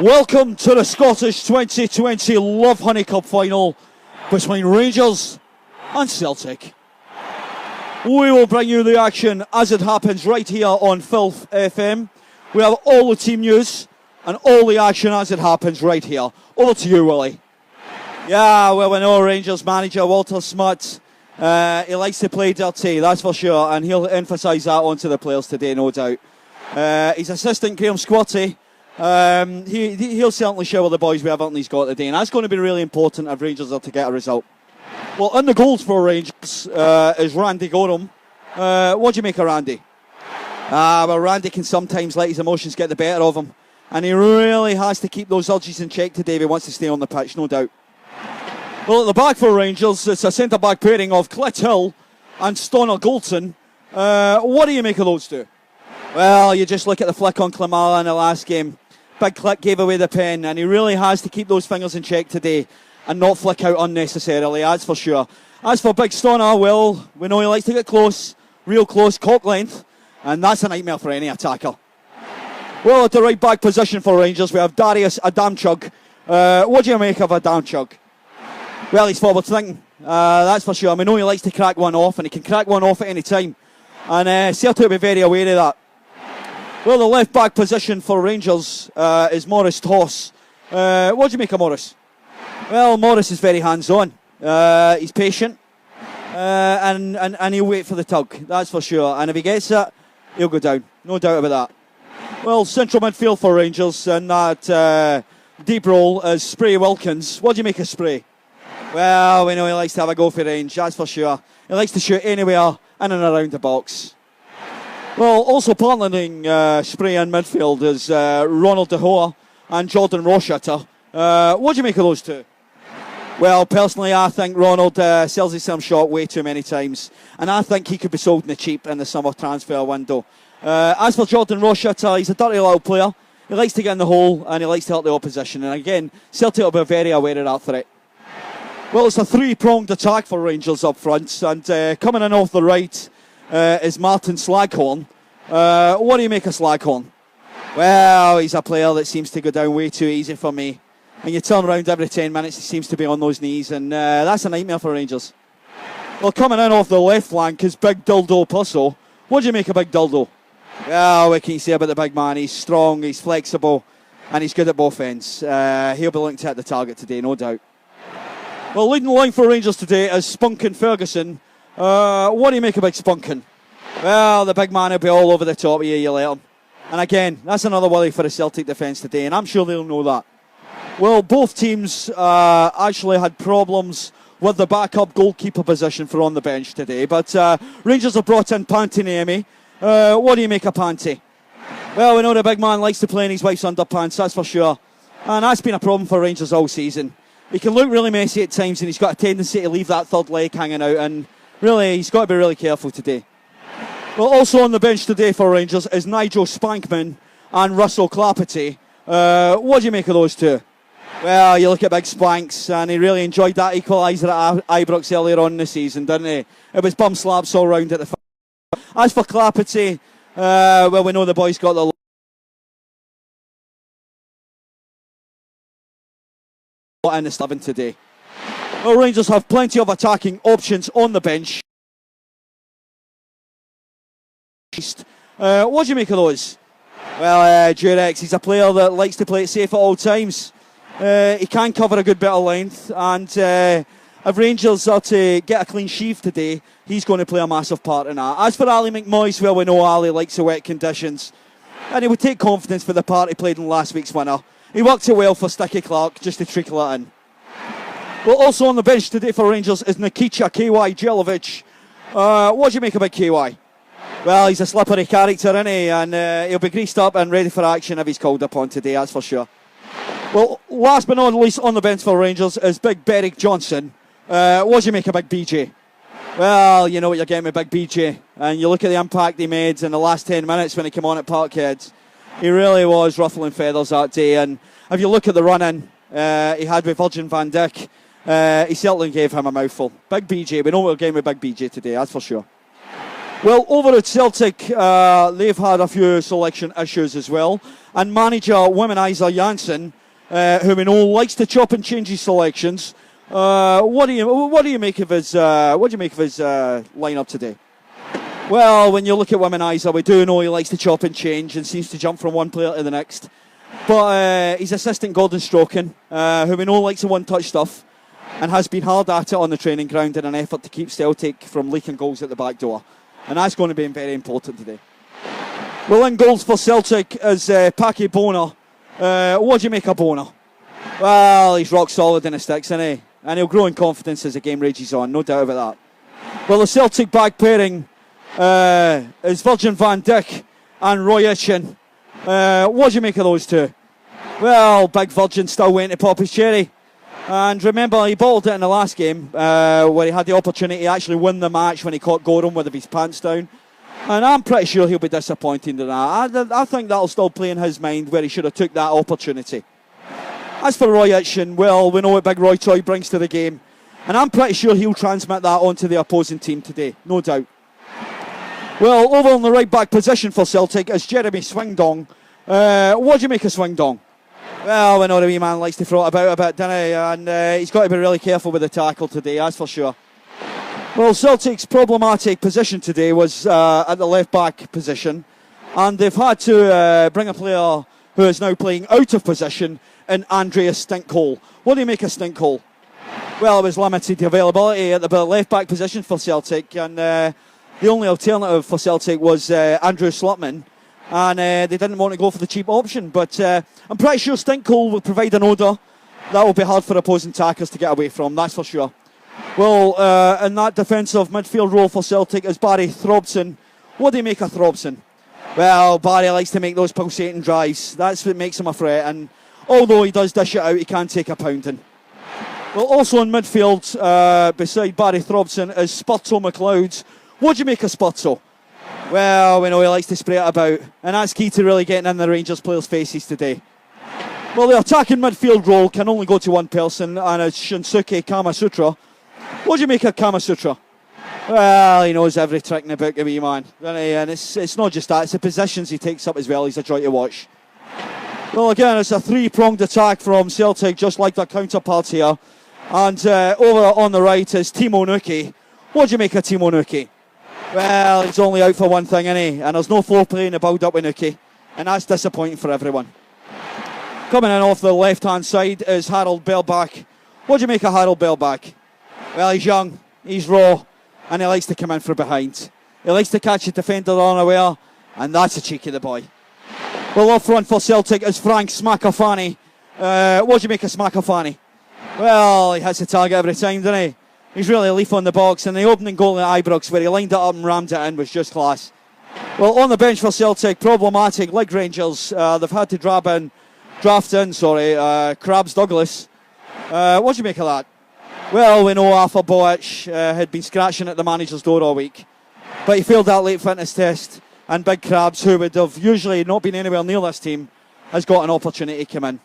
Welcome to the Scottish 2020 Love Honey Cup final between Rangers and Celtic. We will bring you the action as it happens right here on Filth FM. We have all the team news and all the action as it happens right here. Over to you, Willie. Yeah, well, we know Rangers manager Walter Smut. He likes to play dirty, that's for sure, and he'll emphasise that onto the players today, no doubt. His assistant, Graham Squatty, he'll certainly shower the boys with everything he's got today, and that's going to be really important if Rangers are to get a result. Well, in the goals for Rangers is Randy Gorham. What do you make of Randy? Well, Randy can sometimes let his emotions get the better of him, and he really has to keep those urges in check today if he wants to stay on the pitch, no doubt. Well, at the back for Rangers, it's a centre-back pairing of Clit Hill and Stonor Goulton. What do you make of those two? Well, you just look at the flick on Klimala in the last game. Big Clit gave away the pen, and he really has to keep those fingers in check today and not flick out unnecessarily, that's for sure. As for Big Stonor, well, we know he likes to get close, real close, cock length, and that's a nightmare for any attacker. Well, at the right back position for Rangers, we have Darius Adamchuk. What do you make of Adamchuk? Well, he's forward thinking, that's for sure. We know he likes to crack one off, and he can crack one off at any time. And Celtic will be very aware of that. Well, the left back position for Rangers is Maurice Toss. What do you make of Maurice? Well, Maurice is very hands-on. He's patient, and he'll wait for the tug, that's for sure. And if he gets it, he'll go down, no doubt about that. Well, central midfield for Rangers, and that deep role is Spray Wilkins. What do you make of Spray? Well, we know he likes to have a go for range, that's for sure. He likes to shoot anywhere in and around the box. Well, also partnering Spray in midfield is Ronald De Hoer and Jordan Rossiter. What do you make of those two? Well, personally, I think Ronald sells himself short way too many times, and I think he could be sold in the cheap in the summer transfer window. As for Jordan Rossiter, he's a dirty little player. He likes to get in the hole, and he likes to hurt the opposition. And again, Celtic will be very aware of that threat. Well, it's a three-pronged attack for Rangers up front, and coming in off the right is Martin Slaghorn. What do you make of Slaghorn? Well, he's a player that seems to go down way too easy for me. And you turn around every 10 minutes, he seems to be on those knees, and that's a nightmare for Rangers. Well, coming in off the left flank is Big Dildo Pusso. What do you make of Big Dildo? Well, what can you say about the big man? He's strong, he's flexible, and he's good at both ends. He'll be looking to hit the target today, no doubt. Well, leading the line for Rangers today is Spunkin Ferguson. What do you make of Big Spunkin? Well, the big man will be all over the top of you let him. And again, that's another worry for the Celtic defence today, and I'm sure they'll know that. Well, both teams actually had problems with the backup goalkeeper position for on the bench today, but Rangers have brought in Panty Niemi. What do you make of Panty? Well, we know the big man likes to play in his wife's underpants, that's for sure. And that's been a problem for Rangers all season. He can look really messy at times, and he's got a tendency to leave that third leg hanging out, and really, he's got to be really careful today. Well, also on the bench today for Rangers is Nigel Spankman and Russell Clapperty. What do you make of those two? Well, you look at Big Spanks, and he really enjoyed that equaliser at Ibrox earlier on in the season, didn't he? It was bum slaps all round at the As for Clapperty, well, we know the boys got the in the 7 today. Well, Rangers have plenty of attacking options on the bench. What do you make of those? Well, Durex, he's a player that likes to play it safe at all times. He can cover a good bit of length, and if Rangers are to get a clean sheave today, he's going to play a massive part in that. As for Ali McMoyes, well, we know Ali likes the wet conditions, and he would take confidence for the part he played in last week's winner. He worked it well for Sticky Clark just to trickle it in. Well, also on the bench today for Rangers is Nikica KY Jelovic. What do you make about KY? Well, he's a slippery character, isn't he? And he'll be greased up and ready for action if he's called upon today, that's for sure. Well, last but not least on the bench for Rangers is Big Beric Johnson. What do you make of Big BJ? Well, you know what you're getting with Big BJ. And you look at the impact he made in the last 10 minutes when he came on at Parkhead. He really was ruffling feathers that day. And if you look at the run-in he had with Virgin van Dijk, he certainly gave him a mouthful. Big BJ, we know what we're getting with Big BJ today, that's for sure. Well, over at Celtic, they've had a few selection issues as well. And manager Womanizer Janssen, who we know likes to chop and change his selections. What do you make of his lineup today? Well, when you look at Womanizer, we do know he likes to chop and change and seems to jump from one player to the next. But his assistant Gordon Strachan, who we know likes the one-touch stuff, and has been hard at it on the training ground in an effort to keep Celtic from leaking goals at the back door. And that's going to be very important today. Well, in goals for Celtic is Packy Boner. What do you make of Boner? Well, he's rock solid in the sticks, isn't he? And he'll grow in confidence as the game rages on, no doubt about that. Well, the Celtic back pairing is Virgin van Dijk and Roy Itchin. What do you make of those two? Well, Big Virgin still waiting to pop his cherry. And remember, he bottled it in the last game where he had the opportunity to actually win the match when he caught Gorham with his pants down. And I'm pretty sure he'll be disappointed in that. I think that'll still play in his mind where he should have took that opportunity. As for Roy Itchin, well, we know what Big Roy Toy brings to the game. And I'm pretty sure he'll transmit that onto the opposing team today, no doubt. Well, over on the right back position for Celtic is Jeremy Swingdong. What do you make of Swingdong? Well, we know the wee man likes to throw it about a bit, doesn't he? And he's got to be really careful with the tackle today, that's for sure. Well, Celtic's problematic position today was at the left-back position. And they've had to bring a player who is now playing out of position in Andreas Stinkhole. What do you make of Stinkhole? Well, it was limited availability at the left-back position for Celtic. And the only alternative for Celtic was Andrew Slotman. And they didn't want to go for the cheap option. But I'm pretty sure Stinkhole will provide an odour that will be hard for opposing attackers to get away from, that's for sure. Well, in that defensive midfield role for Celtic is Barry Throbson. What do you make of Throbson? Well, Barry likes to make those pulsating drives. That's what makes him a threat. And although he does dish it out, he can take a pounding. Well, also in midfield, beside Barry Throbson, is Spurto McLeod. What do you make of Spurto? Well, we know he likes to spray it about, and that's key to really getting in the Rangers players' faces today. Well, the attacking midfield role can only go to one person, and it's Shinsuke Kamasutra. What do you make of Kamasutra? Well, he knows every trick in the book, the wee man. And it's not just that, it's the positions he takes up as well. He's a joy to watch. Well, again, it's a three-pronged attack from Celtic, just like their counterparts here. And over on the right is Timo Nuki. What do you make of Timo Nuki? Well, he's only out for one thing, isn't he? And there's no foreplay in the build-up with Nuki. And that's disappointing for everyone. Coming in off the left-hand side is Harold Bellback. What do you make of Harold Bellback? Well, he's young, he's raw, and he likes to come in from behind. He likes to catch a defender unaware, and that's a cheek of the boy. Well, up front for Celtic is Frank Smakafani. What do you make of Smakafani? Well, he hits the target every time, doesn't he? He's really a leaf on the box, and the opening goal at Ibrox, where he lined it up and rammed it in, was just class. Well, on the bench for Celtic, problematic, like Rangers, they've had to draft in Krabs Douglas. What do you make of that? Well, we know Arthur Boach had been scratching at the manager's door all week, but he failed that late fitness test, and Big Krabs, who would have usually not been anywhere near this team, has got an opportunity to come in.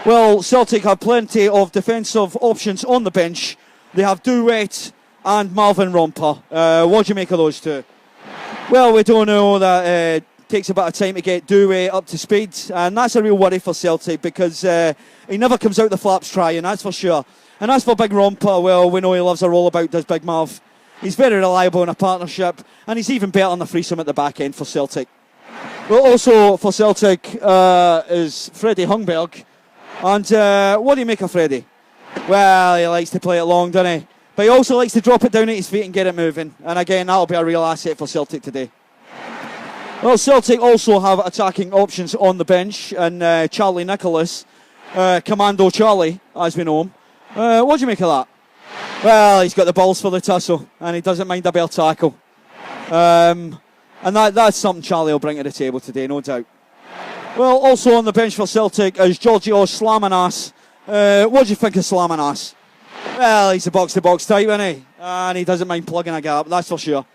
Well, Celtic have plenty of defensive options on the bench. They have Duet and Marvin Romper. What do you make of those two? Well, we don't know that it takes a bit of time to get Duet up to speed, and that's a real worry for Celtic because he never comes out the flaps trying, that's for sure. And as for Big Romper, well, we know he loves a rollabout, does Big Marv. He's very reliable in a partnership, and he's even better on the threesome at the back end for Celtic. Well, also for Celtic is Freddie Hungberg. And what do you make of Freddie? Well, he likes to play it long, doesn't he? But he also likes to drop it down at his feet and get it moving. And again, that'll be a real asset for Celtic today. Well, Celtic also have attacking options on the bench. And Charlie Nicholas, Commando Charlie, as we know him. What do you make of that? Well, he's got the balls for the tussle, and he doesn't mind a bell tackle. And that's something Charlie will bring to the table today, no doubt. Well, also on the bench for Celtic is Giorgio Slamanas. What do you think of Slamanas? Well, he's a box-to-box type, isn't he? And he doesn't mind plugging a gap, that's for sure.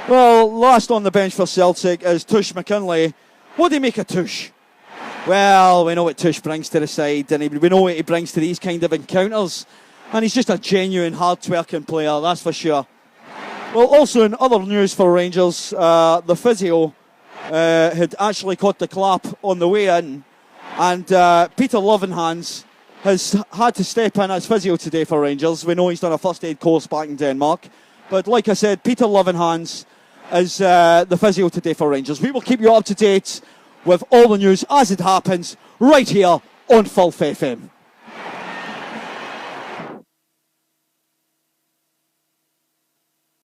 Well, last on the bench for Celtic is Tush McKinley. What do you make of Tush? Well, we know what Tush brings to the side, and we know what he brings to these kind of encounters. And he's just a genuine, hard-twerking player, that's for sure. Well, also in other news for Rangers, the physio had actually caught the clap on the way in, and Peter Lovenhans has had to step in as physio today for Rangers. We know he's done a first aid course back in Denmark, but like I said, Peter Lovenhans is the physio today for Rangers. We will keep you up to date with all the news as it happens right here on Filth FM.